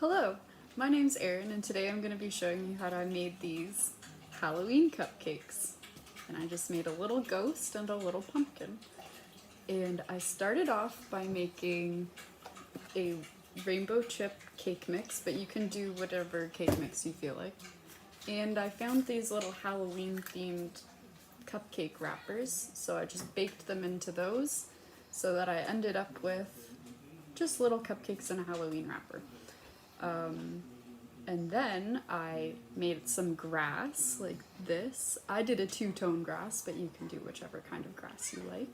Hello, my name's Erin and today I'm going to be showing you how I made these Halloween cupcakes. And I just made a little ghost and a little pumpkin. And I started off by making a rainbow chip cake mix, but you can do whatever cake mix you feel like. And I found these little Halloween themed cupcake wrappers, so I just baked them into those so that I ended up with just little cupcakes in a Halloween wrapper. And then I made some grass like this. I did a two-tone grass, but you can do whichever kind of grass you like.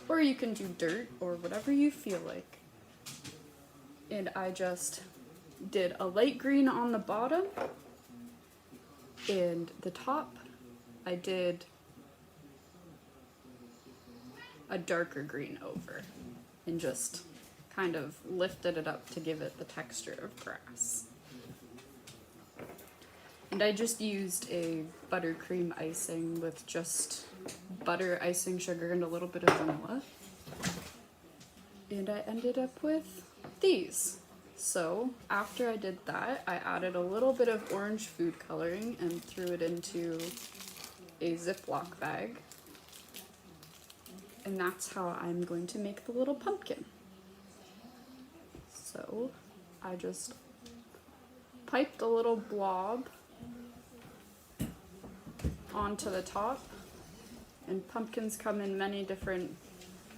Or you can do dirt or whatever you feel like. And I just did a light green on the bottom, and the top I did a darker green over, and just kind of lifted it up to give it the texture of grass. And I just used a buttercream icing with just butter, icing, sugar, and a little bit of vanilla. And I ended up with these. So after I did that, I added a little bit of orange food coloring and threw it into a Ziploc bag. And that's how I'm going to make the little pumpkin. So I just piped a little blob onto the top, and pumpkins come in many different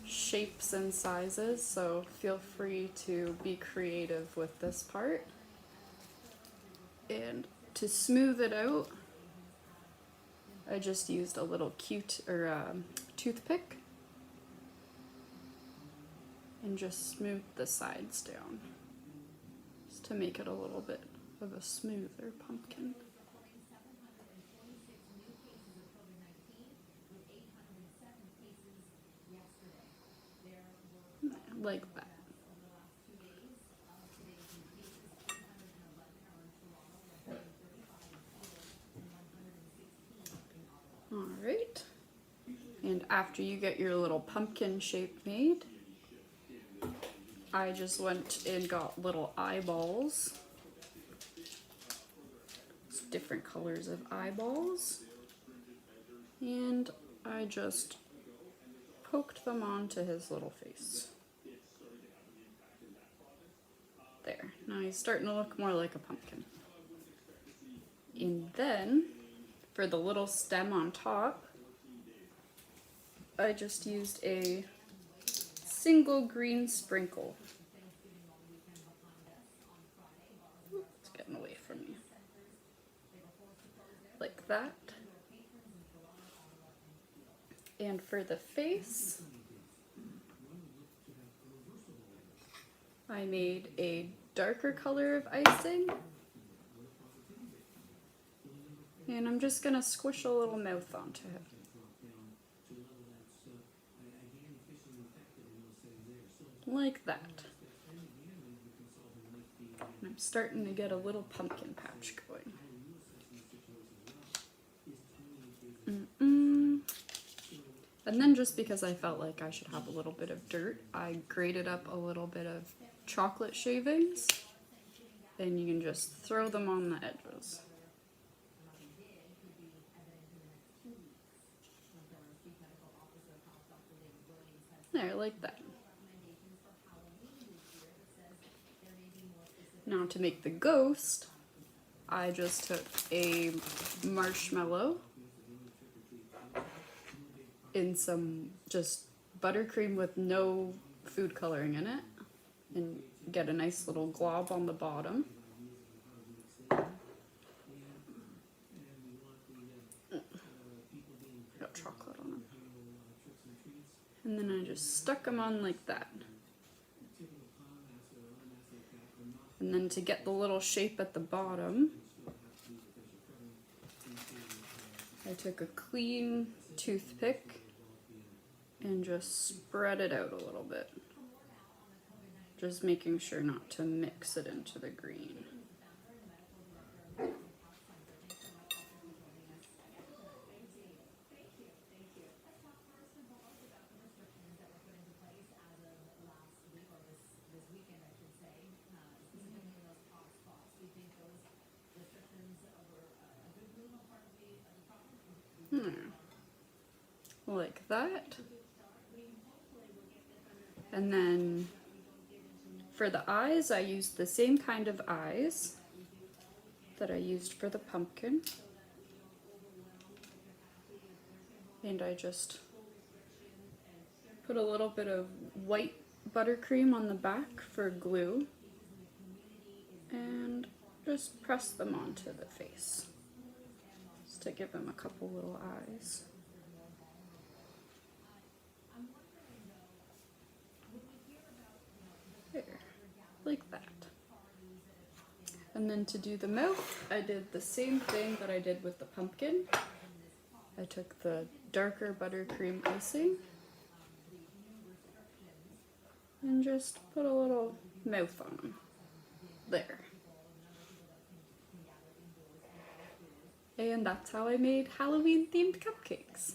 shapes and sizes, so feel free to be creative with this part. And to smooth it out, I just used a little toothpick and just smoothed the sides down just to make it a little bit of a smoother pumpkin. Like that. Alright, and after you get your little pumpkin shape made, I just went and got little eyeballs. It's different colors of eyeballs. And I just poked them onto his little face. There, now he's starting to look more like a pumpkin. And then, for the little stem on top, I just used a single green sprinkle. It's getting away from me. Like that. And for the face, I made a darker color of icing. And I'm just gonna squish a little mouth onto it. Like that. And I'm starting to get a little pumpkin patch going. And then just because I felt like I should have a little bit of dirt, I grated up a little bit of chocolate shavings, and you can just throw them on the edges. There, like that. Now to make the ghost, I just took a marshmallow in some just buttercream with no food coloring in it, and get a nice little glob on the bottom. Got chocolate on them. And then I just stuck them on like that. And then to get the little shape at the bottom, I took a clean toothpick and just spread it out a little bit. Just making sure not to mix it into the green. like that. And then for the eyes, I used the same kind of eyes that I used for the pumpkin. And I just put a little bit of white buttercream on the back for glue and just press them onto the face just to give them a couple little eyes. There, like that. And then to do the mouth, I did the same thing that I did with the pumpkin. I took the darker buttercream icing and just put a little mouth on them. There. And that's how I made Halloween themed cupcakes.